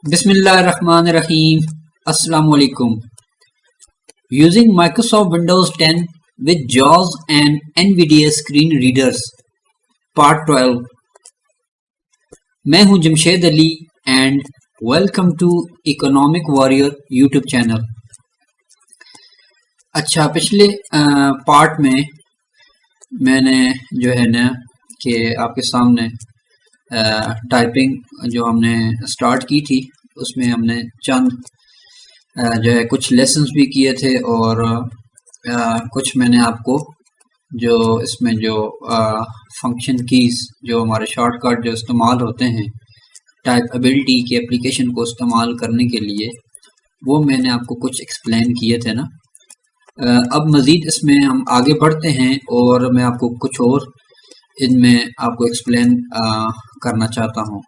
Bismillahirrahmanirrahim. Assalamualaikum. Using Microsoft Windows 10 with JAWS and NVDA screen readers Part 12. मैं हूं Jamshed Ali and welcome to Economic Warrior YouTube channel. अच्छा, पिछले part में मैंने जो है ना कि आपके सामने टाइपिंग जो हमने स्टार्ट की थी उसमें हमने चंद जो है कुछ लेसन्स भी किए थे और कुछ मैंने आपको जो इसमें जो फंक्शन कीज़ जो हमारे शॉर्टकट जो इस्तेमाल होते हैं टाइपेबिलिटी की एप्लीकेशन को इस्तेमाल करने के लिए वो मैंने आपको कुछ एक्सप्लेन किए थे ना। अब मज़ीद इसमें हम आगे बढ़ते हैं और मैं आपको कुछ और इनमें आपको एक्सप्लेन करना चाहता हूँ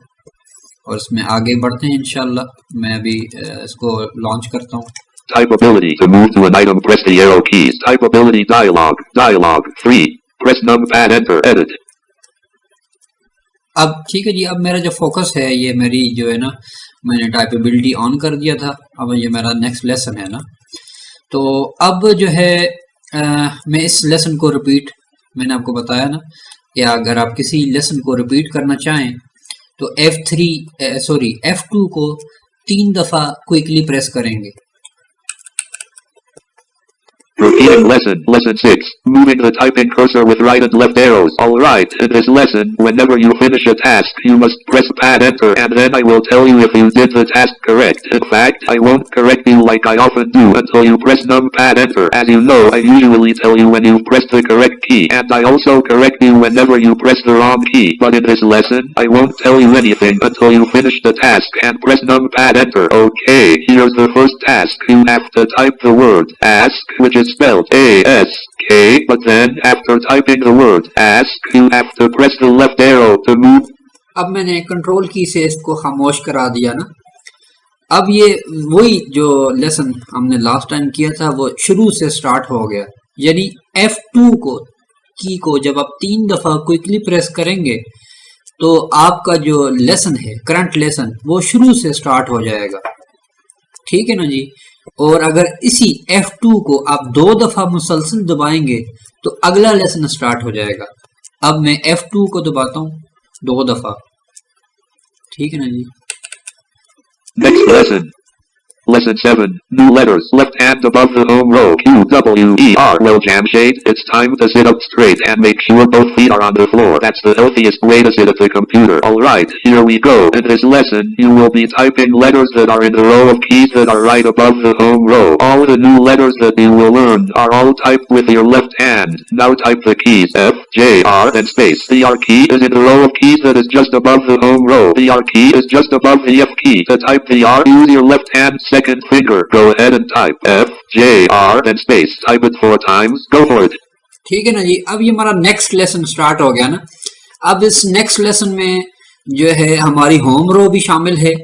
और इसमें आगे बढ़ते हैं इंशाल्लाह। मैं अभी इसको लॉन्च करता हूँ। Typeability. To move to an item, press the arrow keys. Typeability dialog. Dialog. Free. Press numpad enter. Edit. अब ठीक है जी, अब मेरा जो फोकस है ये मेरी जो है ना मैंने टाइपेबिलिटी ऑन कर दिया था। अब ये मेरा नेक्स्ट लेसन है ना, तो अब जो है मैं इस लेसन को रिपीट, मैंने आपको बताया ना कि अगर आप किसी लेसन को रिपीट करना चाहें तो F2 को 3 दफ़ा क्विकली प्रेस करेंगे। Repeating lesson. Lesson 6. Moving the typing cursor with right and left arrows. Alright, in this lesson, whenever you finish a task, you must press pad enter and then I will tell you if you did the task correct. In fact, I won't correct you like I often do until you press numpad enter. As you know, I usually tell you when you've pressed the correct key, and I also correct you whenever you press the wrong key. But in this lesson, I won't tell you anything until you finish the task and press numpad enter. Okay, here's the first task. You have to type the word ask, which is spelled A-S-K, but then after typing the word ask, you have to press the left arrow to move. अब मैंने control की से इसको खामोश करा दिया ना। अब ये वही जो लेसन हमने लास्ट टाइम किया था वो शुरू से स्टार्ट हो गया, यानी F2 की को जब आप 3 दफ़ा क्विकली प्रेस करेंगे तो आपका जो लेसन है, करंट लेसन, वो शुरू से स्टार्ट हो जाएगा। ठीक है ना जी। और अगर इसी F2 को आप 2 दफ़ा मुसलसल दबाएंगे तो अगला लेसन स्टार्ट हो जाएगा। अब मैं F2 को दबाता हूँ 2 दफ़ा। ठीक है ना जी। Next lesson. Lesson 7. New letters. Left hand above the home row. Q-W-E-R. Well, Jamshade, it's time to sit up straight and make sure both feet are on the floor. That's the healthiest way to sit at the computer. Alright, here we go. In this lesson, you will be typing letters that are in the row of keys that are right above the home row. All the new letters that you will learn are all typed with your left hand. Now type the keys F, J, R, and space. The R key is in the row of keys that is just above the home row. The R key is just above the F key. To type the R, use your left hand second finger. Go ahead and type F, J, R, and space. Type it 4 times. Go for it. ठीक है ना जी। अब ये हमारा next lesson start हो गया ना। अब इस नेक्स्ट लेसन में जो है हमारी होम रो भी शामिल है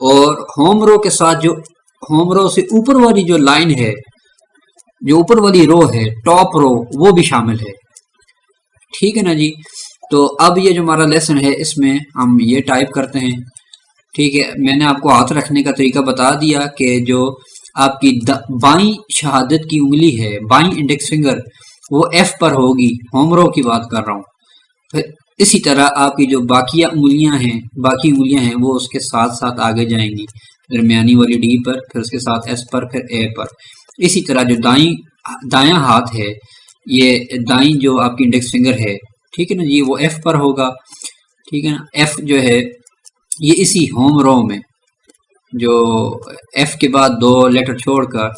और होम रो के साथ जो होम रो से ऊपर वाली जो लाइन है, जो ऊपर वाली रो है, टॉप रो, वो भी शामिल है। ठीक है ना जी। तो अब ये जो हमारा लेसन है इसमें हम ये टाइप करते हैं। ठीक है, मैंने आपको हाथ रखने का तरीका बता दिया कि जो आपकी बाईं शहादत की उंगली है, बाईं इंडेक्स फिंगर, वो F पर होगी। होम रो की बात कर रहा हूँ। फिर इसी तरह आपकी जो बाकी उंगलियां हैं वो उसके साथ साथ आगे जाएंगी, दरमियानी वाली D पर, फिर उसके साथ S पर, फिर A पर। इसी तरह जो दायां हाथ है, ये दाईं जो आपकी इंडेक्स फिंगर है, ठीक है ना जी, वो F पर होगा। ठीक है ना। F जो है ये इसी होम रो में जो F के बाद 2 लेटर छोड़कर,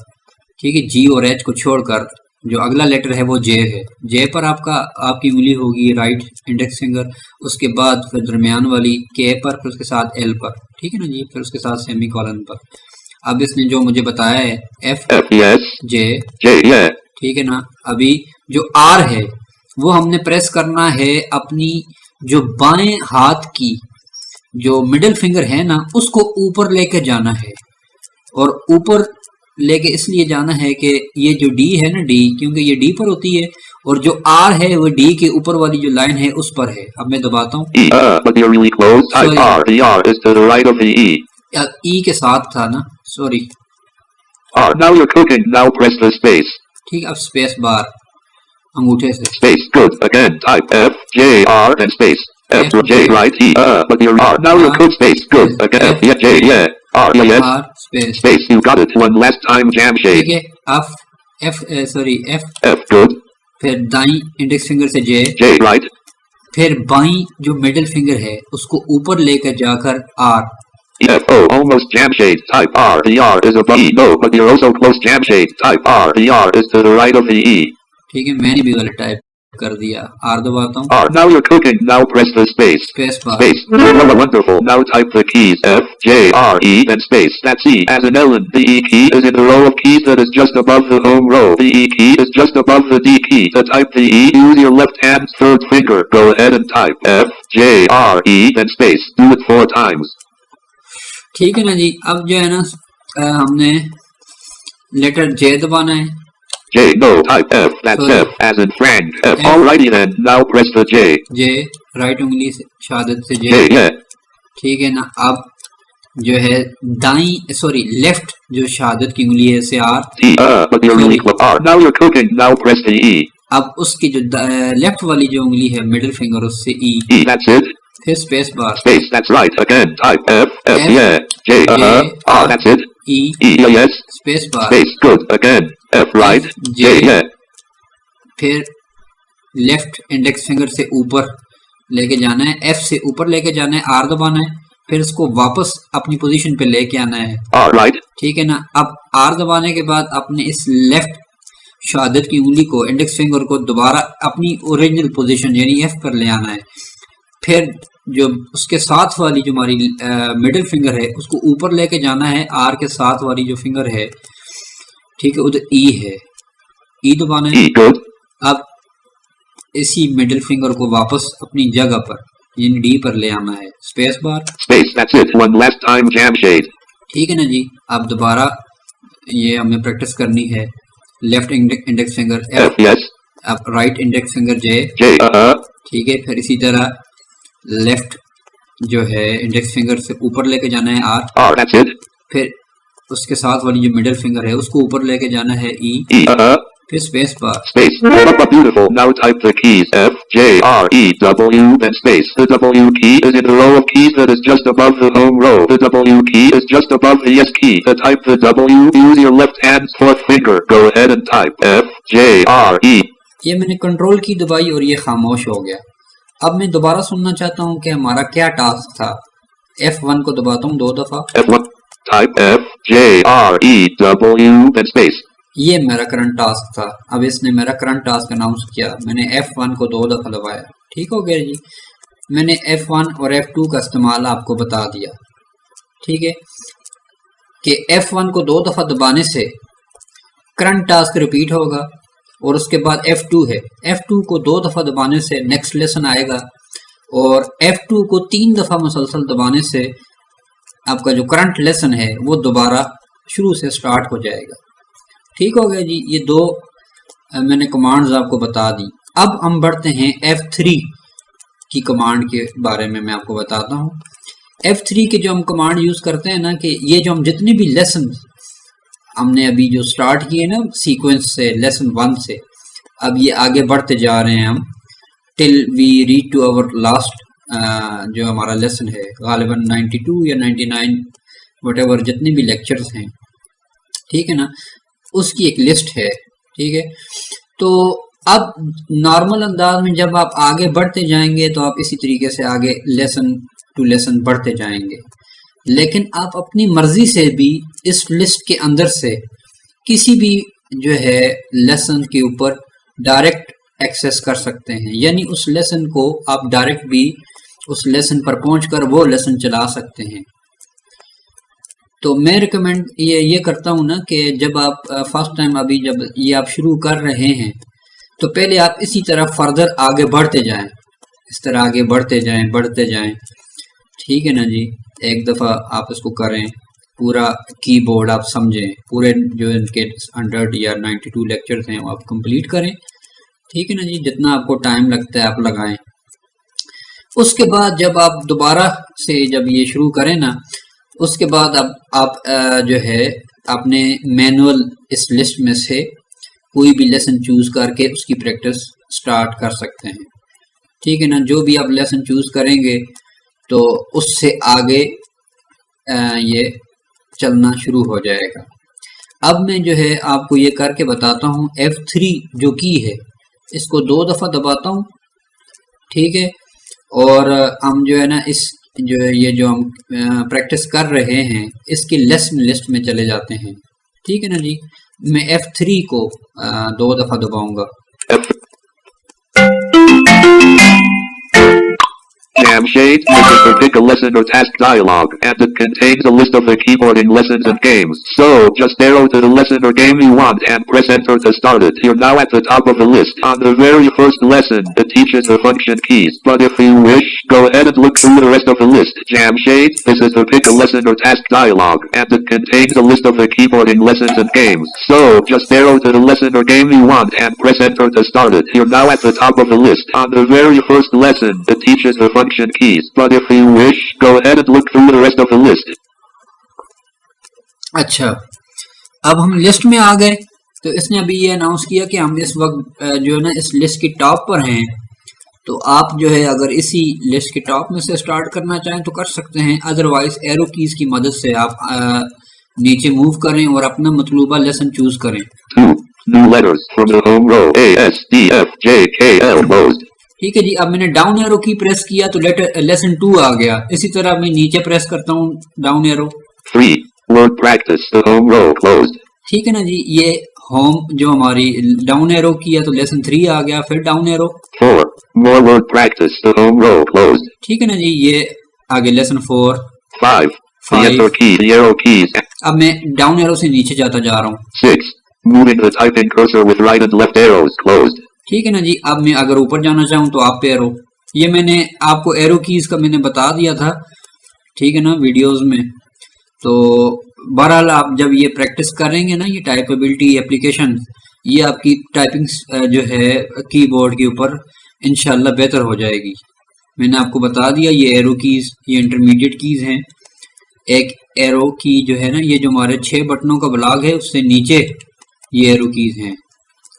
ठीक है, G और H को छोड़कर जो अगला लेटर है वो J है। J पर आपकी उंगली होगी राइट इंडेक्स फिंगर, उसके बाद फिर दरमियान वाली K पर, फिर उसके साथ L पर। ठीक है ना जी, फिर उसके साथ सेमी कॉलन पर। अब इसने जो मुझे बताया है F, J, ठीक है ना। अभी जो R है वो हमने प्रेस करना है अपनी जो बाएं हाथ की जो मिडिल फिंगर है ना, उसको ऊपर लेके जाना है। और ऊपर लेके इसलिए जाना है कि ये जो D है ना, D, क्योंकि ये D पर होती है और जो R है वो D के ऊपर वाली जो लाइन है उस पर है। अब मैं दबाता हूँ। But you're really close. Type R. The R is to the right of the E. ई के साथ था ना, sorry. Now you're cooking. Now press the space. ठीक, अब स्पेस बार अंगूठे से। Space. Good. Again. Type F J R and space. F J right E but you're R. Now you're cook space. Good. Again. F yeah J yeah R yes. R space. Space. You got it. One last time. Jam shade. ठीक है, F sorry F Good. फिर दाई index finger से J right. फिर by जो middle finger है उसको ऊपर लेकर जाकर R। F O almost jam shade. Type R. The R is above E. No, but you're also close. Jam shade. Type R. The R is to the right of the E. ठीक है, मैंने भी गलत type कर दिया। R दबाता हूँ। R. Now you're cooking. Now press the space. Space bar. Space. Wonderful. Now type the keys F J R E then space. That's E as in Ellen. The E key is in the row of keys that is just above the home row. The E key is just above the D key. To type the E, use your left hand's third finger. Go ahead and type F J R E then space. Do it 4 times. ठीक है ना जी। अब जो है ना हमने letter J दबाना है। J, no, type F, that's Sorry. F, as in friend. F, alrighty then, now press the J. J, right उंगली से शहादत से J, J। yeah. ठीक है ना। अब जो है दाई सॉरी लेफ्ट जो शहादत की उंगली है से R। T, but you're really close. R, now you're cooking, now press the E. अब उसकी जो लेफ्ट वाली जो उंगली है मिडिल फिंगर उससे E। E, that's it. फिर space bar. Space, that's right. Again, type F, F, yeah. J, R, that's it. E, E, yes. Space bar. Space, good. Again, F, right. J, yeah. फिर left index finger से ऊपर लेके जाना है, F से ऊपर लेके जाना है, R दबाना है, फिर इसको वापस अपनी पोजीशन पे लेके आना है। R, right. ठीक है ना। अब R दबाने के बाद अपने इस लेफ्ट शहादत की उंगली को इंडेक्स फिंगर को दोबारा अपनी ओरिजिनल पोजीशन यानी F पर ले आना है। फिर जो उसके साथ वाली जो हमारी मिडिल फिंगर है उसको ऊपर लेके जाना है, R के साथ वाली जो फिंगर है, ठीक है, उधर E है, E दबाना है। अब इसी मिडिल फिंगर को वापस अपनी जगह पर यानी D पर ले आना है, space bar. Space, that's it. One last time, jam shade. ठीक है ना जी। अब दोबारा ये हमें प्रैक्टिस करनी है। Left index finger F, yes. अब राइट इंडेक्स फिंगर J, ठीक है। फिर इसी तरह लेफ्ट जो है इंडेक्स फिंगर से ऊपर लेके जाना है R, that's it. फिर उसके साथ वाली जो मिडिल फिंगर है उसको ऊपर लेके जाना है E, फिर space bar. Space. Beautiful. Now type the keys F, J, R, E, W, then space. The W key is in the row of keys that is just above the home row. The W key is just above the S key. To type the W, use your left hand's fourth finger. Go ahead and type F, J, R, E. ये मैंने control की दबाई और ये खामोश हो गया। अब मैं दोबारा सुनना चाहता हूँ कि हमारा क्या टास्क था। F1 को दबाता हूँ 2 दफा। F1. Type F, J, R, E, W, then space. ये मेरा करंट टास्क था। अब इसने मेरा करंट टास्क अनाउंस किया। मैंने F1 को 2 दफा दबाया। ठीक हो गया जी। मैंने F1 और F2 का इस्तेमाल आपको बता दिया। ठीक है कि F1 को 2 दफा दबाने से करंट टास्क रिपीट होगा और उसके बाद F2 है, F2 को 2 दफा दबाने से नेक्स्ट लेसन आएगा और F2 को 3 दफा मुसलसल दबाने से आपका जो करंट लेसन है वो दोबारा शुरू से स्टार्ट हो जाएगा। ठीक हो गया जी। ये 2 मैंने कमांड्स आपको बता दी। अब हम बढ़ते हैं F3 की कमांड के बारे में मैं आपको बताता हूँ। F3 के जो हम कमांड यूज करते हैं ना कि ये जो हम जितने भी लेसन हमने अभी जो स्टार्ट किए ना सीक्वेंस से लेसन 1 से, अब ये आगे बढ़ते जा रहे हैं हम till we read to our last जो हमारा लेसन है, गालिबन 92 या 99 व्हाटएवर जितने भी लेक्चर्स हैं, ठीक है ना, उसकी एक लिस्ट है। ठीक है, तो अब नॉर्मल अंदाज में जब आप आगे बढ़ते जाएंगे तो आप इसी तरीके से आगे लेसन टू लेसन बढ़ते जाएंगे, लेकिन आप अपनी मर्जी से भी इस लिस्ट के अंदर से किसी भी जो है लेसन के ऊपर डायरेक्ट एक्सेस कर सकते हैं, यानी उस लेसन को आप डायरेक्ट भी उस लेसन पर पहुंचकर वो लेसन चला सकते हैं। तो मैं रिकमेंड ये करता हूँ ना कि जब आप फर्स्ट टाइम अभी जब ये आप शुरू कर रहे हैं तो पहले आप इसी तरह फर्दर आगे बढ़ते जाएं, इस तरह आगे बढ़ते जाएं। ठीक है ना जी। एक दफ़ा आप इसको करें, पूरा कीबोर्ड आप समझें, पूरे जो इनके 100 या 92 लेक्चर्स हैं वो आप कंप्लीट करें। ठीक है ना जी, जितना आपको टाइम लगता है आप लगाएं। उसके बाद जब आप दोबारा से जब ये शुरू करें ना, उसके बाद अब आप जो है अपने मैनुअल इस लिस्ट में से कोई भी लेसन चूज करके उसकी प्रैक्टिस स्टार्ट कर सकते हैं। ठीक है ना, जो भी आप लेसन चूज करेंगे तो उससे आगे ये चलना शुरू हो जाएगा। अब मैं जो है आपको ये करके बताता हूँ। F3 जो की है इसको 2 दफ़ा दबाता हूँ, ठीक है। और हम जो है ना इस जो है ये जो हम प्रैक्टिस कर रहे हैं इसकी लेसन लिस्ट में चले जाते हैं। ठीक है ना जी, मैं F3 को 2 दफ़ा दबाऊंगा। Jamshade, this is the pick a lesson or task dialog, and it contains a list of the keyboarding lessons and games. So, just arrow to the lesson or game you want and press enter to start it. You're now at the top of the list. On the very first lesson, it teaches the function keys. But if you wish, go ahead and look through the rest of the list. Jamshade, this is the pick a lesson or task dialog, and it contains a list of the keyboarding lessons and games. So, just arrow to the lesson or game you want and press enter to start it. You're now at the top of the list. On the very first lesson, it teaches the function keys, but if you wish, go ahead and look through the rest of the list. अच्छा, अब हम list में आ गए। तो इसने अभी ये announce किया कि हम इस वक्त जो है ना इस लिस्ट की टॉप पर हैं। तो आप जो है अगर इसी लिस्ट के टॉप में से स्टार्ट करना चाहें तो कर सकते हैं, अदरवाइज एरो कीज की मदद से आप नीचे मूव करें और अपना मतलूबा लेसन चूज करें। New letters from the home row. A, S, D, F, J, K, L, closed. ठीक है जी, अब मैंने डाउन एरो की प्रेस किया तो लेसन 2 आ गया। इसी तरह मैं नीचे प्रेस करता हूँ down arrow. 3, word practice, the home row, closed. ठीक है ना जी, ये होम जो हमारी डाउन एरो किया तो लेसन 3 आ गया, फिर down arrow. 4, more word practice, the home row, closed. ठीक है ना जी, ये आगे lesson 4। 5, the enter key, the arrow keys. अब मैं डाउन एरो से नीचे जाता जा रहा हूँ। 6, moving the typing cursor with right and left arrows, closed. ठीक है ना जी, अब मैं अगर ऊपर जाना चाहूँ तो आप एरो, ये मैंने आपको एरो कीज का मैंने बता दिया था, ठीक है ना, वीडियोस में। तो बहरहाल आप जब ये प्रैक्टिस करेंगे ना, ये टाइपेबिलिटी एप्लीकेशन, ये आपकी टाइपिंग जो है कीबोर्ड के ऊपर इंशाल्लाह बेहतर हो जाएगी। मैंने आपको बता दिया ये एरो कीज, ये इंटरमीडिएट कीज हैं। एक एरो की जो है ना, ये जो हमारे 6 बटनों का ब्लॉक है उससे नीचे ये एरो कीज हैं।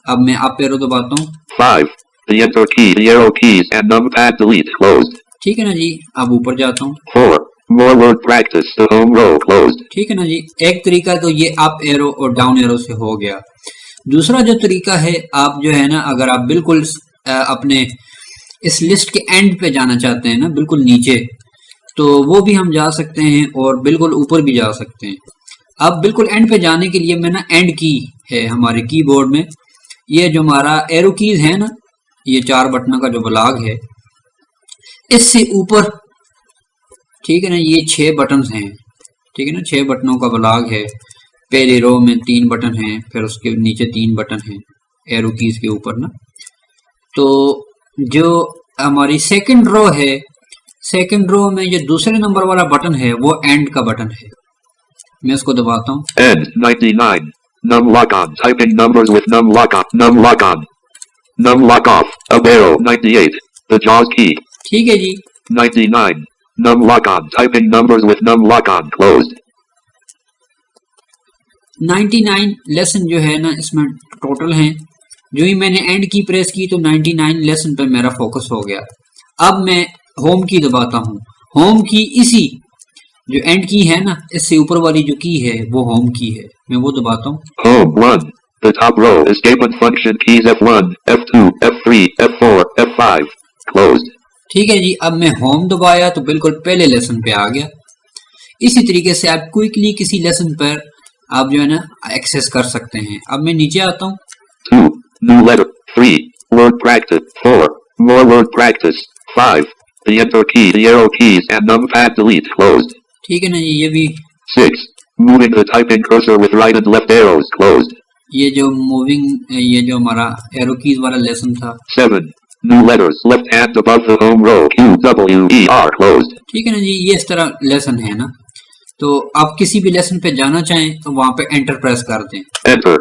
अब मैं अप एरो दबाता हूँ। 5, the enter key, the arrow keys, and numpad delete, closed. ठीक है ना जी, अब ऊपर जाता हूँ। 4, more word practice, the home row, closed. ठीक है ना जी, एक तरीका तो ये अप एरो और डाउन एरो से हो गया। दूसरा जो तरीका है, आप जो है ना अगर आप बिल्कुल अपने इस लिस्ट के एंड पे जाना चाहते हैं ना, बिल्कुल नीचे, तो वो भी हम जा सकते हैं और बिल्कुल ऊपर भी जा सकते हैं। अब बिल्कुल एंड पे जाने के लिए मैं ना एंड की है हमारे कीबोर्ड में, ये जो हमारा एरो कीज है ना, ये 4 बटनों का जो ब्लॉक है, इससे ऊपर, ठीक है ना, ये 6 बटन हैं, ठीक है ना, 6 बटनों का ब्लॉक है। पहले रो में 3 बटन हैं, फिर उसके नीचे 3 बटन हैं एरो कीज के ऊपर ना। तो जो हमारी सेकंड रो है, सेकंड रो में ये दूसरे नंबर वाला बटन है वो एंड का बटन है। मैं इसको दबाता हूँ। End 99. Num lock on. Typing numbers with num lock on. Num lock on. Num lock off. Up arrow 98. The JAWS key. ठीक है जी। 99. Num lock on. Typing numbers with num lock on. Closed. 99 lesson जो है ना इसमें total हैं। जो ही मैंने and की प्रेस की तो 99 लेसन पर मेरा फोकस हो गया। अब मैं होम की दबाता हूँ। होम की इसी जो एंड की है ना, इससे ऊपर वाली जो की है वो होम की है, मैं वो दबाता हूँ। Home 1. The top row. Escape and function keys F1, F2, F3, F4, F5. Closed. ठीक है जी, अब मैं होम दबाया तो बिल्कुल पहले लेसन पे आ गया। इसी तरीके से आप क्विकली किसी लेसन पर आप जो है ना एक्सेस कर सकते हैं। अब मैं नीचे आता हूँ। 2. New letter. 3. Word practice. 4. More word practice. 5. The enter key, the arrow keys, and numpad delete. Closed. ठीक है ना जी, ये भी 6. Moving the typing cursor with right and left arrows. Closed. ये जो मूविंग, ये जो हमारा एरो कीज वाला लेसन था। 7. New letters left hand above the home row. Q W E R. Closed. ठीक है ना जी, ये इस तरह लेसन है ना। तो आप किसी भी लेसन पे जाना चाहें तो वहां पे एंटर प्रेस कर दें। Enter.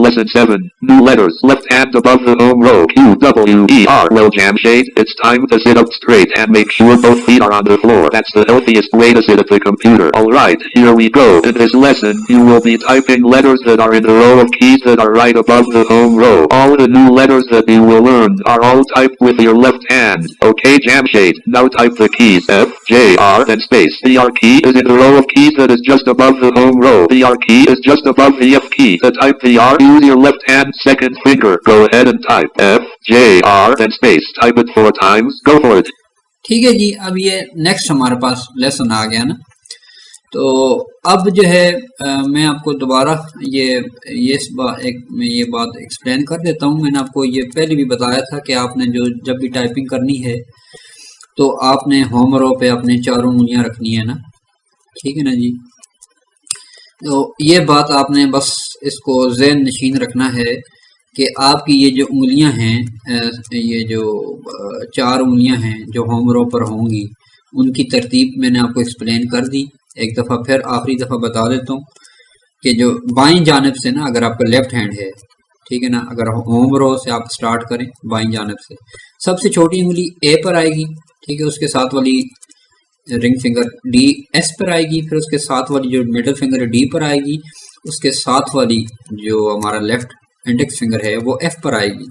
Lesson 7. New letters. Left hand above the home row. Q, W, E, R. Well, Jamshade, it's time to sit up straight and make sure both feet are on the floor. That's the healthiest way to sit at the computer. Alright, here we go. In this lesson, you will be typing letters that are in the row of keys that are right above the home row. All the new letters that you will learn are all typed with your left hand. Okay, Jamshade, now type the keys F, J, R, then space. The R key is in the row of keys that is just above the home row. The R key is just above the F key. To type the R, use your left hand second finger. Go ahead and type F, J, R, then space. Type it 4 times. Go for it. ठीक है जी, अब ये next हमारे पास lesson आ गया ना। तो अब जो है मैं आपको दोबारा मैं ये बात एक्सप्लेन कर देता हूँ। मैंने आपको ये पहले भी बताया था कि आपने जब भी टाइपिंग करनी है तो आपने होम रो पे अपने चारों उंगलियां रखनी है ना, ठीक है ना जी। तो ये बात आपने बस इसको ज़हन नशीन रखना है कि आपकी ये जो उंगलियां हैं, ये जो 4 उंगलियां हैं जो होम रो पर होंगी, उनकी तरतीब मैंने आपको एक्सप्लेन कर दी। एक दफ़ा फिर आखिरी दफ़ा बता देता हूँ कि जो बाईं जानिब से ना, अगर आपका लेफ्ट हैंड है, ठीक है ना, अगर होम रो से आप स्टार्ट करें बाईं जानिब से, सबसे छोटी उंगली ए पर आएगी, ठीक है, उसके साथ वाली रिंग फिंगर डी एस पर आएगी, फिर उसके साथ वाली जो मिडिल फिंगर है डी पर आएगी, उसके साथ वाली जो हमारा लेफ्ट इंडेक्स फिंगर है वो एफ पर आएगी,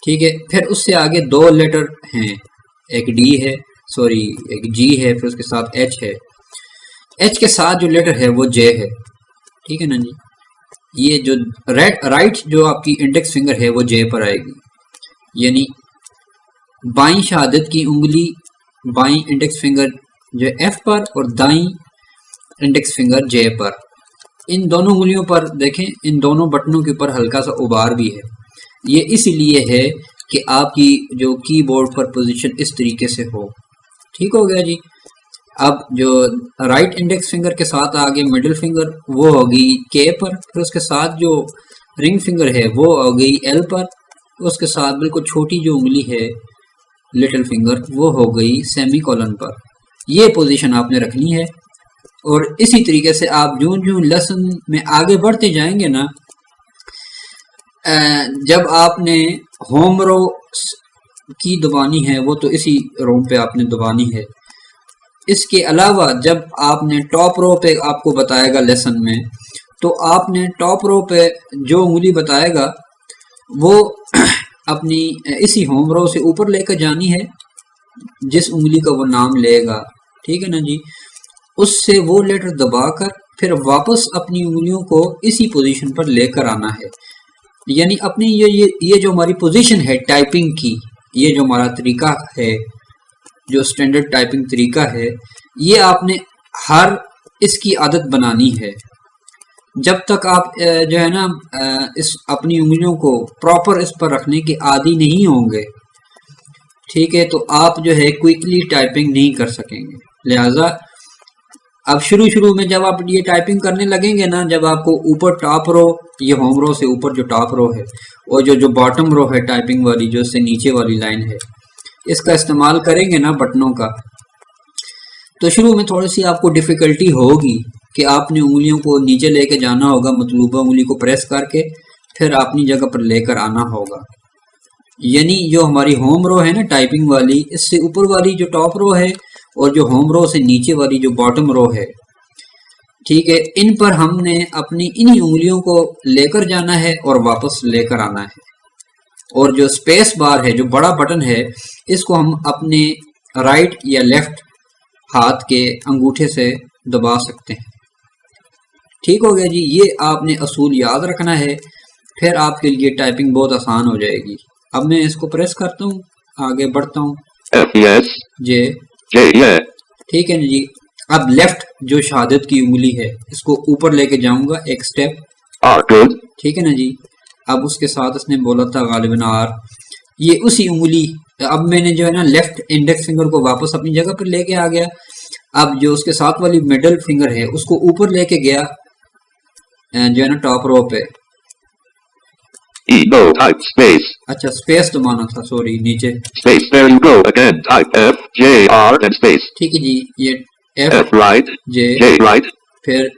ठीक है। फिर उससे आगे 2 लेटर हैं, एक डी है, सॉरी एक जी है, फिर उसके साथ एच है, एच के साथ जो लेटर है वो जे है, ठीक है ना जी। ये जो राइट जो आपकी इंडेक्स फिंगर है वो जे पर आएगी, यानी बाईं शहादत की उंगली बाईं इंडेक्स फिंगर जो एफ पर और दाईं इंडेक्स फिंगर जे पर। इन दोनों उंगलियों पर देखें, इन दोनों बटनों के ऊपर हल्का सा उबार भी है। ये इसलिए है कि आपकी जो कीबोर्ड पर पोजीशन इस तरीके से हो, ठीक हो गया जी। अब जो राइट इंडेक्स फिंगर के साथ आगे मिडिल फिंगर वो होगी के पर, फिर उसके साथ जो रिंग फिंगर है वो हो गई एल पर, उसके साथ बिल्कुल छोटी जो उंगली है लिटिल फिंगर वो हो गई सेमी कॉलन पर। ये पोजीशन आपने रखनी है। और इसी तरीके से आप जो लेसन में आगे बढ़ते जाएंगे ना, जब आपने होम रो की दबानी है वो तो इसी रो पे आपने दबानी है। इसके अलावा जब आपने टॉप रो पे आपको बताएगा लेसन में, तो आपने टॉप रो पे जो उंगली बताएगा वो अपनी इसी होम रो से ऊपर लेकर जानी है, जिस उंगली का वो नाम लेगा, ठीक है ना जी। उससे वो लेटर दबाकर फिर वापस अपनी उंगलियों को इसी पोजीशन पर लेकर आना है। यानी अपनी ये जो हमारी पोजीशन है टाइपिंग की, ये जो हमारा तरीका है, जो स्टैंडर्ड टाइपिंग तरीका है, ये आपने हर इसकी आदत बनानी है। जब तक आप जो है ना इस अपनी उंगलियों को प्रॉपर इस पर रखने के आदी नहीं होंगे, ठीक है, तो आप जो है क्विकली टाइपिंग नहीं कर सकेंगे। लिहाजा अब शुरू में जब आप ये टाइपिंग करने लगेंगे ना, जब आपको ऊपर टॉप रो, ये होम रो से ऊपर जो टॉप रो है और जो बॉटम रो है टाइपिंग वाली, जो इससे नीचे वाली लाइन है, इसका इस्तेमाल करेंगे ना बटनों का, तो शुरू में थोड़ी सी आपको डिफ़िकल्टी होगी कि आपने उंगलियों को नीचे लेके जाना होगा, मतलूबा उंगली को प्रेस करके फिर अपनी जगह पर लेकर आना होगा। यानी जो हमारी होम रो है ना टाइपिंग वाली, इससे ऊपर वाली जो टॉप रो है और जो होम रो से नीचे वाली जो बॉटम रो है, ठीक है, इन पर हमने अपनी इन्हीं उंगलियों को लेकर जाना है और वापस लेकर आना है। और जो स्पेस बार है, जो बड़ा बटन है, इसको हम अपने राइट या लेफ्ट हाथ के अंगूठे से दबा सकते हैं। ठीक हो गया जी। ये आपने असूल याद रखना है, फिर आपके लिए टाइपिंग बहुत आसान हो जाएगी। अब मैं इसको प्रेस करता हूँ, आगे बढ़ता हूँ। जे ठीक है जी। अब लेफ्ट जो शहादत की उंगली है, इसको ऊपर लेके जाऊंगा एक स्टेप, ठीक है ना जी। अब उसके साथ इसने बोला था गालिबन आर, ये उसी उंगली, अब मैंने जो है ना लेफ्ट इंडेक्स फिंगर को वापस अपनी जगह पर लेके आ गया। अब जो उसके साथ वाली मिडिल फिंगर है उसको ऊपर लेके गया जो है ना टॉप रो पे। No, type space. अच्छा स्पेस दबाना था, सॉरी, नीचे Space, there you go again, type F, J, R, and space. ठीक है जी। ये F right, J right, फिर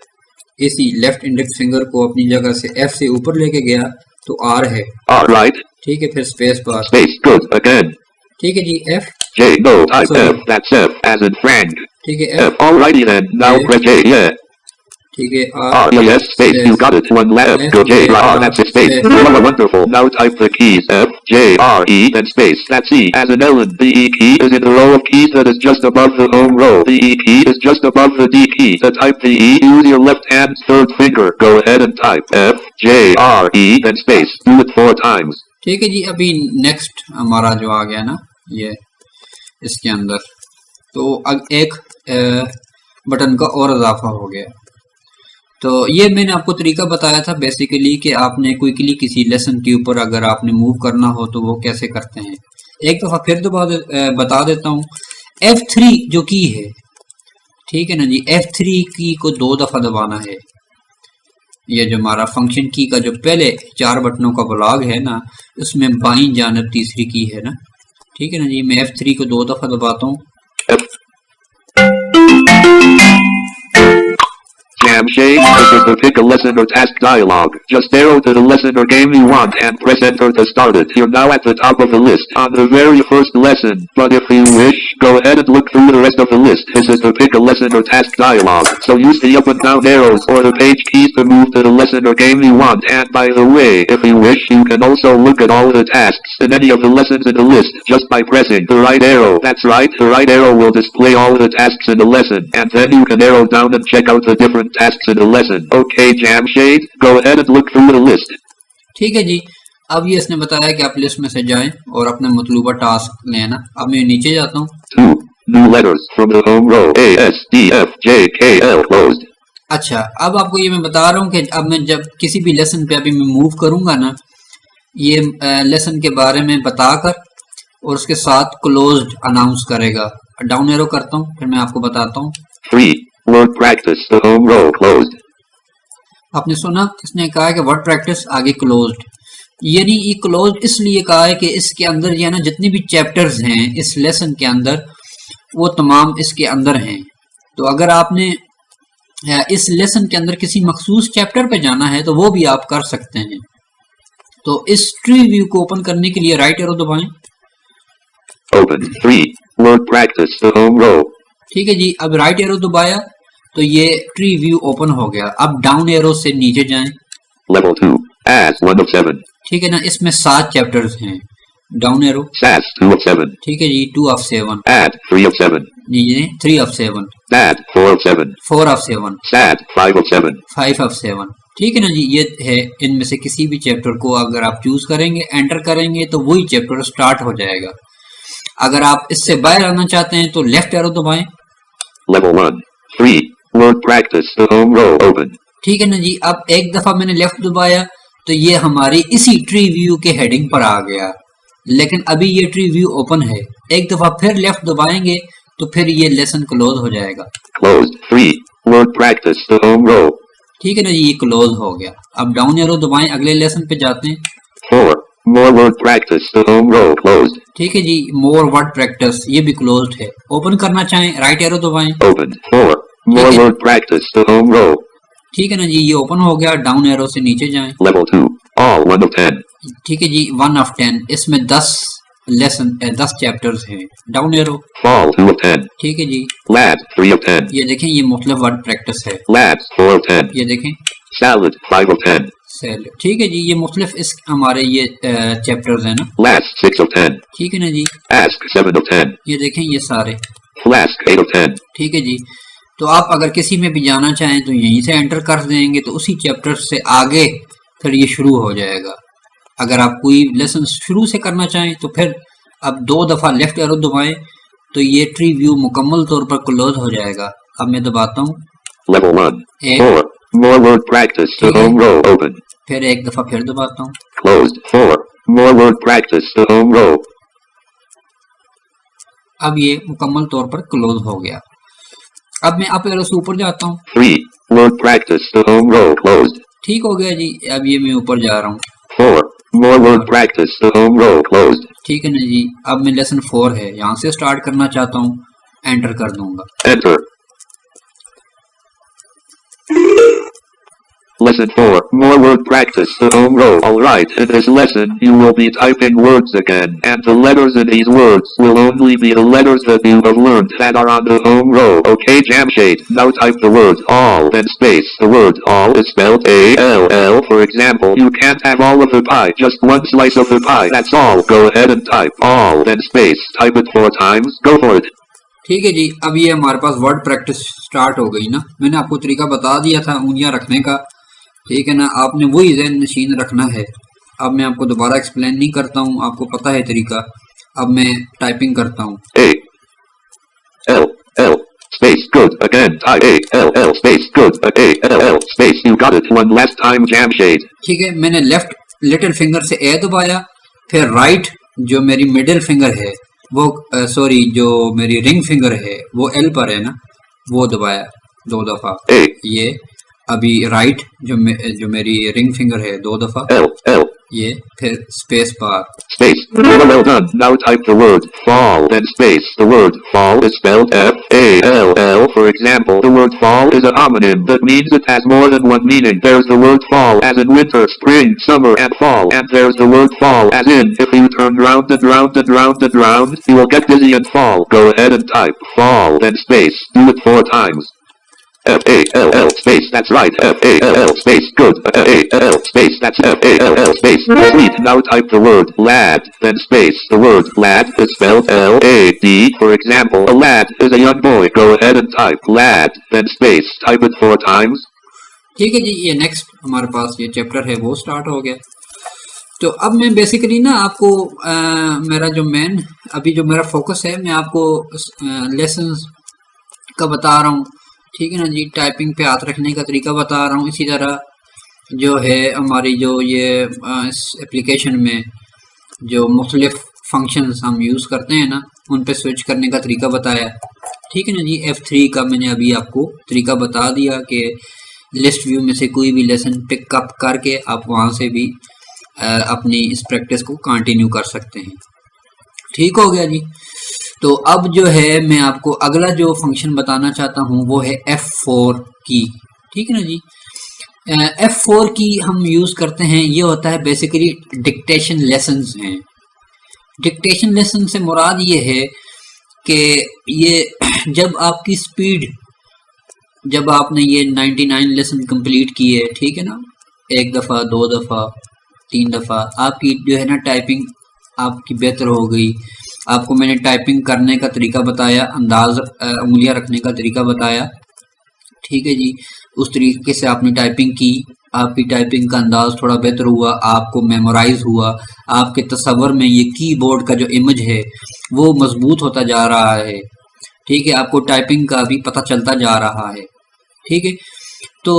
इसी लेफ्ट इंडेक्स फिंगर को अपनी जगह से F से ऊपर लेके गया तो R है, right. ठीक है। फिर space bar, Space, good, again. ठीक है जी। F, J, no, type Sorry. F, that's F, as in Frank. ठीक है। F, F, alrighty then, now J, press J, yeah. ठीक है। R, yes, space, you got it, one left, F, go J, J, R, R, that's it, space. space. Oh, wonderful, now type the keys, F, J, R, E, then space, that's E, as in Ellen. The E key is in the row of keys that is just above the home row. The E key is just above the D key. To type the E, use your left hand's third finger. Go ahead and type F, J, R, E, then space. Do it 4 times. ठीक है जी। अभी next हमारा जो आ गया ना, ये इसके अंदर तो अब एक बटन का और इजाफा हो गया। तो ये मैंने आपको तरीका बताया था बेसिकली कि आपने क्विकली किसी लेसन के ऊपर अगर आपने मूव करना हो तो वो कैसे करते हैं। एक दफ़ा फिर दोबारा बता देता हूँ। F3 जो की है, ठीक है ना जी, F3 की को 2 दफ़ा दबाना है। ये जो हमारा फंक्शन की का जो पहले 4 बटनों का ब्लॉक है ना, उसमें बाईं जानब तीसरी की है ना, ठीक है ना जी। मैं F3 को 2 दफ़ा दबाता हूँ। Shade, this is the pick a lesson or task dialog. Just arrow to the lesson or game you want and press enter to start it. You're now at the top of the list on the very first lesson, but if you wish, go ahead and look through the rest of the list. This is the pick a lesson or task dialog, so use the up and down arrows or the page keys to move to the lesson or game you want. And by the way, if you wish, you can also look at all the tasks in any of the lessons in the list just by pressing the right arrow. That's right, the right arrow will display all the tasks in the lesson, and then you can arrow down and check out the different tasks in the lesson. Okay, Jamshade, go ahead and look through the list. ठीक है जी। अब ये इसने बताया कि आप list में से जाएं और अपने मतलूबा टास्क लेना। अब मैं नीचे जाता हूँ। 2 new letters from the home row. A S D F J K L closed. अच्छा, अब आपको ये मैं बता रहा हूँ कि अब मैं जब किसी भी लेसन पे अभी मैं मूव करूंगा ना, ये लेसन के बारे में बताकर और उसके साथ क्लोज्ड अनाउंस करेगा। डाउन एरो करता हूँ, फिर मैं आपको बताता हूँ। 3 word practice, the home row closed. आपने सुना, इसने कहा है कि वर्ड प्रैक्टिस आगे क्लोज्ड, यानी ये क्लोज्ड इसलिए कहा है कि इसके अंदर जो है ना जितने भी चैप्टर्स हैं इस लेसन के अंदर वो तमाम इसके अंदर हैं। तो अगर आपने इस लेसन के अंदर किसी मखसूस चैप्टर पे जाना है तो वो भी आप कर सकते हैं। तो इस ट्री व्यू को ओपन करने के लिए राइट एरो दबाएं। Open 3 word practice, the home row. ठीक है जी। अब राइट एरो दबाया तो ये ट्री व्यू ओपन हो गया। अब डाउन एरो से नीचे जाएं। Level 2 as 1 of 7. ठीक है ना, इसमें 7 चैप्टर्स हैं। Down arrow SAS 2 of 7. ठीक है जी। 2 of 7 Add 3 of 7. Ji 3 of 7 Add 4 of 7. 4 of 7 Add 5 of 7. 5 of 7 ठीक है ना जी। ये है, इनमें से किसी भी चैप्टर को अगर आप चूज करेंगे, एंटर करेंगे तो वही चैप्टर स्टार्ट हो जाएगा। अगर आप इससे बाहर आना चाहते हैं तो लेफ्ट एरो दबाएं। Level 1 3 word practice, the home row open. ठीक है ना जी। अब एक दफा मैंने लेफ्ट दबाया तो ये हमारी इसी ट्री व्यू के हेडिंग पर आ गया, लेकिन अभी ये ट्री व्यू ओपन है। एक दफा फिर लेफ्ट दबाएंगे तो फिर ये लेसन क्लोज हो जाएगा। Closed 3 word practice, the home row. ठीक है ना जी, ये क्लोज हो गया। अब डाउन एरो दबाएं, अगले लेसन पे जाते हैं। 4 more word practice, the home row closed. ठीक है जी। मोर वर्ड प्रैक्टिस, ये भी क्लोज्ड है। ओपन करना चाहें राइट एरो दबाएं। Open 4 more word practice, the home row. ठीक है ना जी, ये ओपन हो गया। डाउन एरो से नीचे जाएं। Level 2 all 1 of 10. ठीक है जी। 1 of 10 इसमें 10 लेसन 10 चैप्टर्स हैं। Down arrow Fall 2 of 10. ठीक है जी। Lab 3 of 10. ये देखें, ये मुख्तलिफ वर्ड प्रैक्टिस है। Labs 4 of 10. ये देखें Salad 5 of 10. सेल, ठीक है जी। ये मुख्तलिफ इस हमारे ये चैप्टर्स हैं ना। Last 6 of 10. ठीक है ना जी। Ask 7 of 10. ये देखें, ये सारे Flask 8 of 10. ठीक है जी। तो आप अगर किसी में भी जाना चाहें तो यहीं से एंटर कर देंगे तो उसी चैप्टर से आगे फिर ये शुरू हो जाएगा। अगर आप कोई लेसन शुरू से करना चाहें तो फिर अब 2 दफ़ा लेफ्ट एरो दबाएं तो ये ट्री व्यू मुकम्मल तौर पर क्लोज हो जाएगा। अब मैं दबाता हूँ। Level 1 4 more word practice, the home row open. फिर एक दफ़ा फिर दबाता हूँ। Closed 4 more word practice, the home row. अब ये मुकम्मल तौर पर क्लोज हो गया। अब मैं अप एरो से ऊपर जाता हूँ। 3 word practice, the home row closed. ठीक हो गया जी। अब ये मैं ऊपर जा रहा हूँ। 4 more word practice, the home row closed. ठीक है ना जी। अब मैं लेसन 4 है, यहाँ से स्टार्ट करना चाहता हूँ, एंटर कर दूंगा। Enter Lesson 4. More word practice. The home row. Alright, in this lesson, you will be typing words again, and the letters in these words will only be the letters that you have learned that are on the home row. Okay, Jamshade, now type the word all, then space. The word all is spelled A-L-L. For example, you can't have all of the pie, just one slice of the pie. That's all. Go ahead and type all, then space. Type it 4 times. Go for it. ठीक है जी, अब ये हमारे पास word practice start हो गई ना। मैंने आपको तरीका बता दिया था उंगलियां रखने का, ठीक है ना। आपने वही ज़हन नशीन रखना है। अब मैं आपको दोबारा एक्सप्लेन नहीं करता हूँ, आपको पता है तरीका। अब मैं टाइपिंग करता हूँ। A-L-L space good again. Type A-L-L space good A-L-L space. You got it one last time, Jamshade. ठीक है, मैंने लेफ्ट लिटिल फिंगर से ए दबाया, फिर राइट जो मेरी मिडिल फिंगर है वो सॉरी जो मेरी रिंग फिंगर है वो एल पर है ना, वो दबाया 2 दफा। ये अभी राइट जो मेरी रिंग फिंगर है 2 दफा L ये, फिर space bar. Space. Well done. Now type the word fall, then space. The word fall is spelled F-A-L-L. For example, the word fall is a homonym. That means it has more than one meaning. There's the word fall as in winter, spring, summer, and fall. And there's the word fall as in if you turn round and round and round and round, you will get dizzy and fall. Go ahead and type fall, then space. Do it 4 times. F-A-L-L space, that's right, F-A-L-L space, good, F-A-L-L space, that's F-A-L-L space, sweet. Now type the word lad, then space. The word lad is spelled L-A-D. For example, a lad is a young boy. Go ahead and type lad, then space. Type it 4 times. ठीक है जी, ये next हमारे पास ये chapter है वो start हो गया। तो अब मैं बेसिकली ना आपको मेरा जो मेन अभी जो मेरा फोकस है, मैं आपको लेसन्स का बता रहा हूँ, ठीक है ना जी। टाइपिंग पे हाथ रखने का तरीका बता रहा हूँ। इसी तरह जो है हमारी जो ये इस एप्लीकेशन में जो मुख्तलिफ फंक्शंस हम यूज़ करते हैं ना, उन पे स्विच करने का तरीका बताया, ठीक है ना जी। F3 का मैंने अभी आपको तरीका बता दिया कि लिस्ट व्यू में से कोई भी लेसन पिक अप करके आप वहाँ से भी अपनी इस प्रैक्टिस को कंटिन्यू कर सकते हैं। ठीक हो गया जी। तो अब जो है मैं आपको अगला जो फंक्शन बताना चाहता हूँ वो है F4 की, ठीक है ना जी। F4 की हम यूज़ करते हैं, ये होता है बेसिकली डिक्टेशन लेसन्स हैं। डिक्टेशन लेसन से मुराद ये है कि ये जब आपकी स्पीड, जब आपने ये 99 लेसन कंप्लीट किए, ठीक है ना, 1 दफ़ा 2 दफ़ा 3 दफ़ा, आपकी जो है ना टाइपिंग आपकी बेहतर हो गई। आपको मैंने टाइपिंग करने का तरीका बताया, अंदाज उंगलियां रखने का तरीका बताया, ठीक है जी। उस तरीके से आपने टाइपिंग की, आपकी टाइपिंग का अंदाज थोड़ा बेहतर हुआ, आपको मेमोराइज हुआ, आपके तसव्वुर में ये कीबोर्ड का जो इमेज है वो मजबूत होता जा रहा है, ठीक है। आपको टाइपिंग का भी पता चलता जा रहा है, ठीक है। तो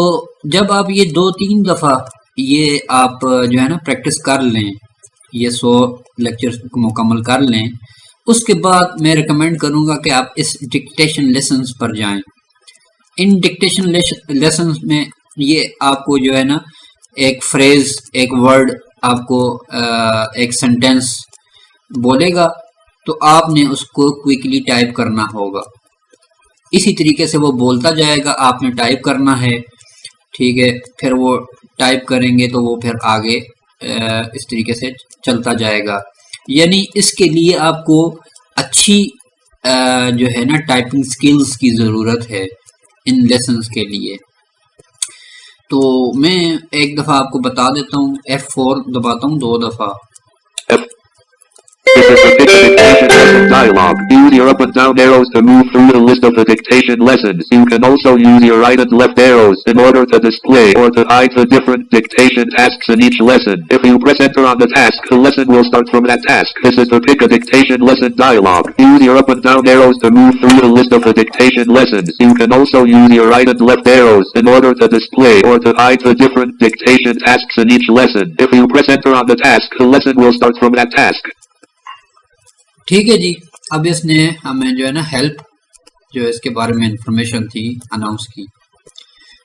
जब आप ये 2-3 दफ़ा ये आप जो है ना प्रैक्टिस कर लें, ये 100 लेक्चर्स को मुकम्मल कर लें, उसके बाद मैं रिकमेंड करूँगा कि आप इस डिक्टेशन लेसन्स पर जाएं। इन डिक्टेशन लेसन्स में ये आपको जो है ना एक फ्रेज, एक वर्ड आपको एक सेंटेंस बोलेगा, तो आपने उसको क्विकली टाइप करना होगा। इसी तरीके से वो बोलता जाएगा, आपने टाइप करना है, ठीक है। फिर वो टाइप करेंगे तो वो फिर आगे इस तरीके से चलता जाएगा। यानी इसके लिए आपको अच्छी जो है ना टाइपिंग स्किल्स की ज़रूरत है इन लेसन्स के लिए। तो मैं एक दफ़ा आपको बता देता हूँ, F4 दबाता हूँ 2 दफ़ा। This is the dictation lesson dialog. Use your up and down arrows to move through the list of the dictation lessons. You can also use your right and left arrows in order to display or to hide the different dictation tasks in each lesson. If you press enter on the task, the lesson will start from that task. This is the pick a dictation lesson dialog. Use your up and down arrows to move through the list of the dictation lessons. You can also use your right and left arrows in order to display or to hide the different dictation tasks in each lesson. If you press enter on the task, the lesson will start from that task. ठीक है जी। अब इसने हमें जो है ना help, जो इसके बारे में इंफॉर्मेशन थी अनाउंस की।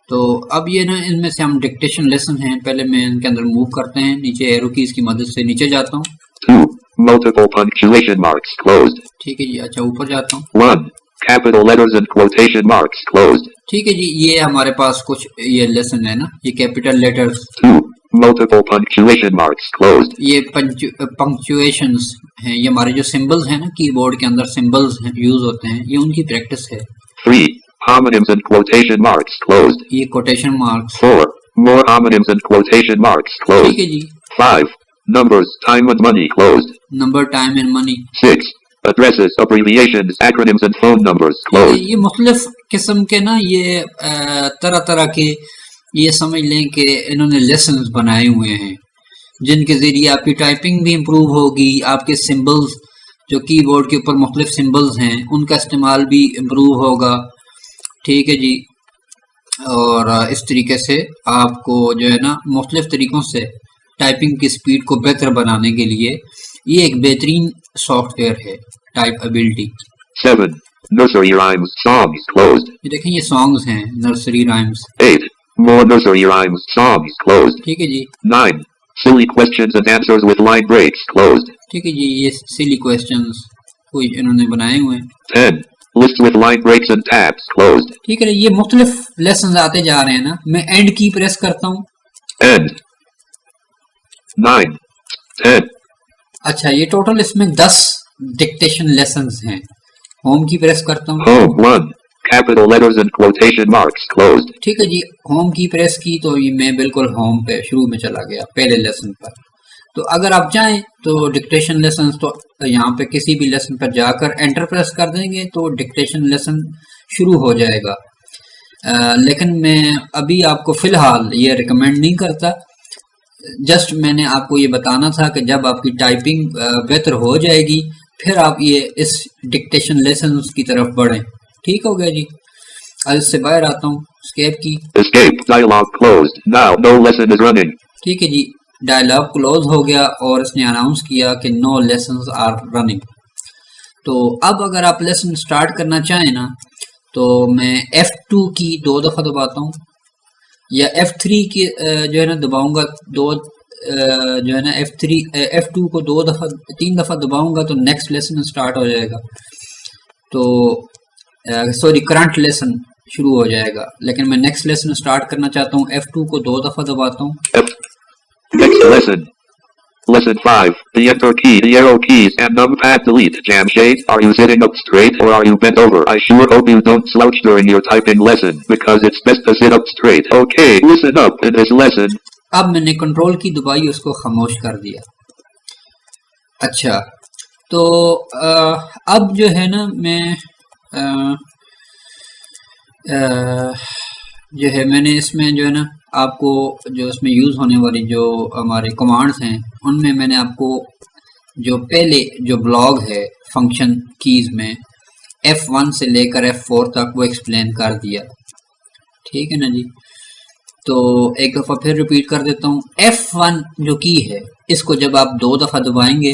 तो अब ये ना इनमें से हम डिक्टेशन लेसन हैं, पहले मैं इनके अंदर मूव करते हैं, नीचे एरो कीज की मदद से नीचे जाता हूँ। 2 multiple punctuation marks closed. ठीक है जी। अच्छा ऊपर जाता हूँ। 1 Capital letters and quotation marks closed. ठीक है जी, ये हमारे पास कुछ ये लेसन है ना, ये capital letters, 2. Multiple punctuation marks closed. ये पंक्चुएशंस हैं, ये हमारे जो सिंबल्स हैं ना कीबोर्ड के अंदर सिंबल्स यूज होते हैं, ये उनकी प्रैक्टिस है। 3. Homonyms and quotation marks closed. ये quotation marks. 4. More homonyms and quotation marks closed. ठीक है जी। 5. Numbers, time and money closed. Number, time and money. 6. Addresses, abbreviations, acronyms and phone numbers closed. ये मुख्तलिफ किस्म के ना ये तरह तरह के ये समझ लें कि इन्होंने लेसन्स बनाए हुए हैं जिनके ज़रिए आपकी टाइपिंग भी इम्प्रूव होगी, आपके सिंबल्स जो कीबोर्ड के ऊपर मुख्तलिफ सिंबल्स हैं उनका इस्तेमाल भी इम्प्रूव होगा। ठीक है जी, और इस तरीके से आपको जो है ना मुख्तलिफ तरीक़ों से टाइपिंग की स्पीड को बेहतर बनाने के लिए ये एक बेहतरीन सॉफ्टवेयर है, टाइपेबिलिटी। 7. Nursery rhymes, songs closed. ये देखें, ये सॉन्ग्स हैं, nursery rhymes. 8. More nursery rhymes, songs closed. ठीक है जी। 9. Silly questions and answers with line breaks closed. ठीक है जी, ये सिली क्वेश्चंस कोई इन्होंने बनाए हुए हैं। 10. List with line breaks and tabs closed. ठीक है, ये मुख्तलिफ लेसन आते जा रहे हैं ना, मैं एंड की प्रेस करता हूँ। End. 9. 10. अच्छा, ये टोटल इसमें 10 डिक्टेशन लेसन्स हैं। होम की प्रेस करता हूँ। Home 1. Capital letters and quotation marks closed. ठीक है जी, होम की प्रेस की तो ये मैं बिल्कुल होम पे शुरू में चला गया, पहले लेसन पर। तो अगर आप चाहें तो डिक्टेशन लेसन तो यहाँ पे किसी भी लेसन पर जाकर एंटर प्रेस कर देंगे तो डिक्टेशन लेसन शुरू हो जाएगा। लेकिन मैं अभी आपको फ़िलहाल ये रिकमेंड नहीं करता, जस्ट मैंने आपको ये बताना था कि जब आपकी टाइपिंग बेहतर हो जाएगी फिर आप ये इस डिक्टेशन लेसन की तरफ बढ़ें। ठीक हो गया जी, आज इससे बाहर आता हूँ, एस्केप की। Escape dialog closed. Now no lesson is running. ठीक है जी, डायलॉग क्लोज हो गया और इसने अनाउंस किया कि नो लेसन्स आर रनिंग। तो अब अगर आप लेसन स्टार्ट करना चाहें ना तो मैं F2 की 2 दफ़ा दबाता हूँ या F3 की जो है ना दबाऊंगा, जो है ना F2 को 3 दफ़ा दबाऊंगा तो नेक्स्ट लेसन स्टार्ट हो जाएगा। तो सॉरी, करंट लेसन शुरू हो जाएगा, लेकिन मैं नेक्स्ट लेसन स्टार्ट करना चाहता हूँ। F2 को 2 दफ़ा दबाता हूँ। Next lesson. Lesson 5. The enter key, the arrow keys, and numpad delete. Jamshade, are you sitting up straight or are you bent over? I sure hope you don't slouch during your typing lesson, because it's best to sit up straight. Okay, listen up in this lesson. अब मैंने control की दबाई, उसको खामोश कर दिया। अच्छा, तो अब जो है ना मैं जो है मैंने इसमें जो है ना आपको जो इसमें यूज़ होने वाली जो हमारे कमांड्स हैं उनमें मैंने आपको जो पहले जो ब्लॉग है फंक्शन कीज़ में F1 से लेकर F4 तक वो एक्सप्लेन कर दिया। ठीक है ना जी, तो एक दफ़ा फिर रिपीट कर देता हूँ। F1 जो की है इसको जब आप 2 दफ़ा दबाएंगे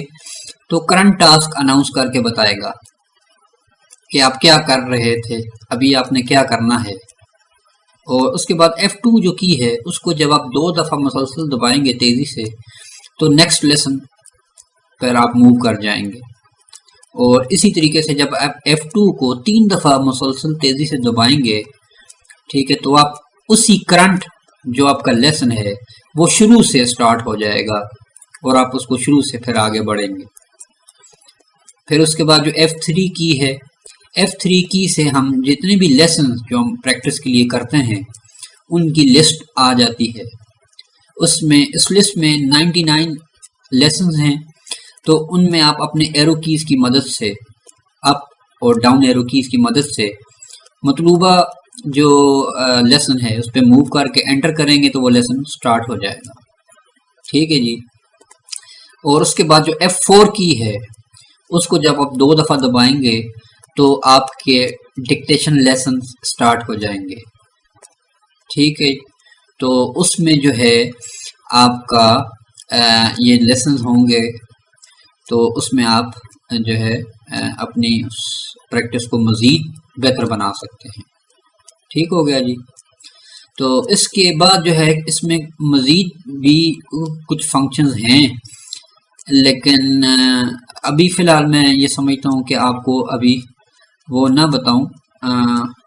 तो करंट टास्क अनाउंस करके बताएगा कि आप क्या कर रहे थे, अभी आपने क्या करना है। और उसके बाद F2 जो की है उसको जब आप 2 दफ़ा मुसलसल दबाएंगे तेज़ी से तो नेक्स्ट लेसन पर आप मूव कर जाएंगे। और इसी तरीके से जब आप F2 को 3 दफ़ा मुसलसल तेज़ी से दबाएंगे, ठीक है, तो आप उसी करंट जो आपका लेसन है वो शुरू से स्टार्ट हो जाएगा और आप उसको शुरू से फिर आगे बढ़ेंगे। फिर उसके बाद जो F3 की है, F3 की से हम जितने भी लेसन जो हम प्रैक्टिस के लिए करते हैं उनकी लिस्ट आ जाती है। उसमें इस लिस्ट में 99 लेसन हैं, तो उनमें आप अपने एरो कीज़ की मदद से, अप और डाउन एरो कीज़ की मदद से मतलूबा जो लेसन है उस पर मूव करके एंटर करेंगे तो वो लेसन स्टार्ट हो जाएगा। ठीक है जी, और उसके बाद जो F4 की है उसको जब आप 2 दफ़ा दबाएंगे तो आपके डिक्टेशन लेसन स्टार्ट हो जाएंगे। ठीक है, तो उसमें जो है आपका ये लेसन होंगे, तो उसमें आप जो है अपनी प्रैक्टिस को मज़ीद बेहतर बना सकते हैं। ठीक हो गया जी। तो इसके बाद जो है इसमें मज़ीद भी कुछ फंक्शंस हैं, लेकिन अभी फ़िलहाल मैं ये समझता हूँ कि आपको अभी वो ना बताऊं,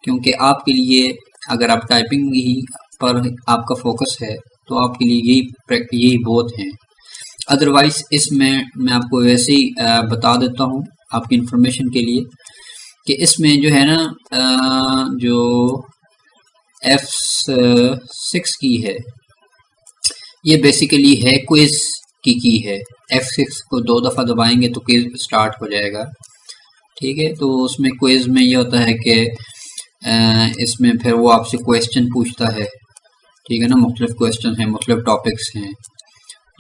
क्योंकि आपके लिए अगर आप टाइपिंग ही पर आपका फोकस है तो आपके लिए यही बहुत हैं। अदरवाइज इसमें मैं आपको वैसे ही बता देता हूँ आपकी इंफॉर्मेशन के लिए कि इसमें जो है ना जो F6 की है ये बेसिकली है क्विज की है। F6 को 2 दफ़ा दबाएंगे तो क्विज स्टार्ट हो जाएगा। ठीक है, तो उसमें क्विज में ये होता है कि इसमें फिर वो आपसे क्वेश्चन पूछता है। ठीक है ना, मुख्तलिफ क्वेश्चन हैं, मुख्तलिफ टॉपिक्स हैं।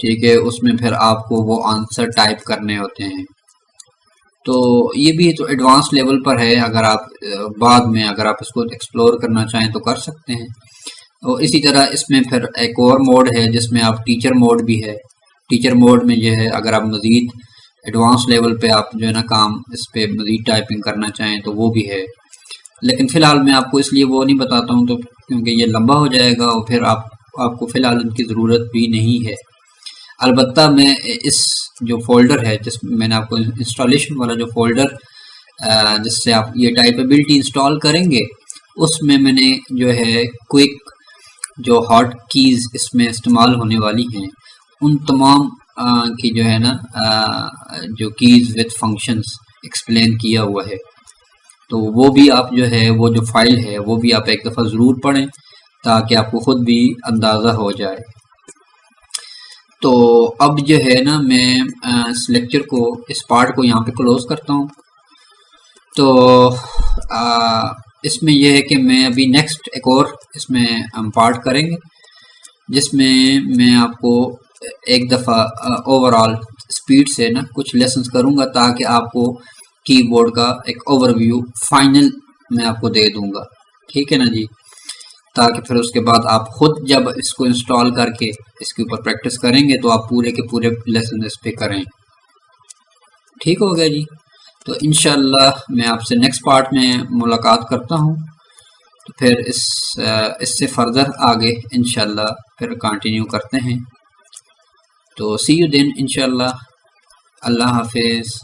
ठीक है, उसमें फिर आपको वो आंसर टाइप करने होते हैं। तो ये भी तो एडवांस लेवल पर है, अगर आप बाद में अगर आप इसको एक्सप्लोर करना चाहें तो कर सकते हैं। और इसी तरह इसमें फिर एक और मोड है जिसमें आप टीचर मोड भी है। टीचर मोड में जो है अगर आप मज़ीद एडवांस लेवल पे आप जो है ना काम इस पे मज़ीद टाइपिंग करना चाहें तो वो भी है। लेकिन फ़िलहाल मैं आपको इसलिए वो नहीं बताता हूँ तो क्योंकि ये लंबा हो जाएगा और फिर आपको फ़िलहाल इनकी ज़रूरत भी नहीं है। अलबत्ता मैं इस जो फ़ोल्डर है जिसमें मैंने आपको इंस्टॉलेशन वाला जो फ़ोल्डर जिससे आप ये टाइपेबिलिटी इंस्टॉल करेंगे उसमें मैंने जो है क्विक जो हॉट कीज़ इसमें इस्तेमाल होने वाली हैं उन तमाम की जो है ना जो कीज़ विद फंक्शंस एक्सप्लेन किया हुआ है। तो वो भी आप जो है वो जो फाइल है वो भी आप एक दफ़ा ज़रूर पढ़ें ताकि आपको ख़ुद भी अंदाज़ा हो जाए। तो अब जो है ना मैं इस लेक्चर को इस पार्ट को यहाँ पे क्लोज़ करता हूँ। तो इसमें यह है कि मैं अभी नेक्स्ट एक और इसमें हम पार्ट करेंगे जिसमें मैं आपको एक दफ़ा ओवरऑल स्पीड से ना कुछ लेसन्स करूँगा ताकि आपको कीबोर्ड का एक ओवरव्यू फाइनल मैं आपको दे दूँगा। ठीक है ना जी, ताकि फिर उसके बाद आप खुद जब इसको इंस्टॉल करके इसके ऊपर प्रैक्टिस करेंगे तो आप पूरे के पूरे लेसन इस पे करें। ठीक हो गया जी, तो इंशाल्लाह मैं आपसे नेक्स्ट पार्ट में मुलाकात करता हूँ। तो फिर इससे फर्दर आगे इंशाल्लाह फिर कंटिन्यू करते हैं। तो सी यू देन इंशाल्लाह। अल्लाह हाफिज़।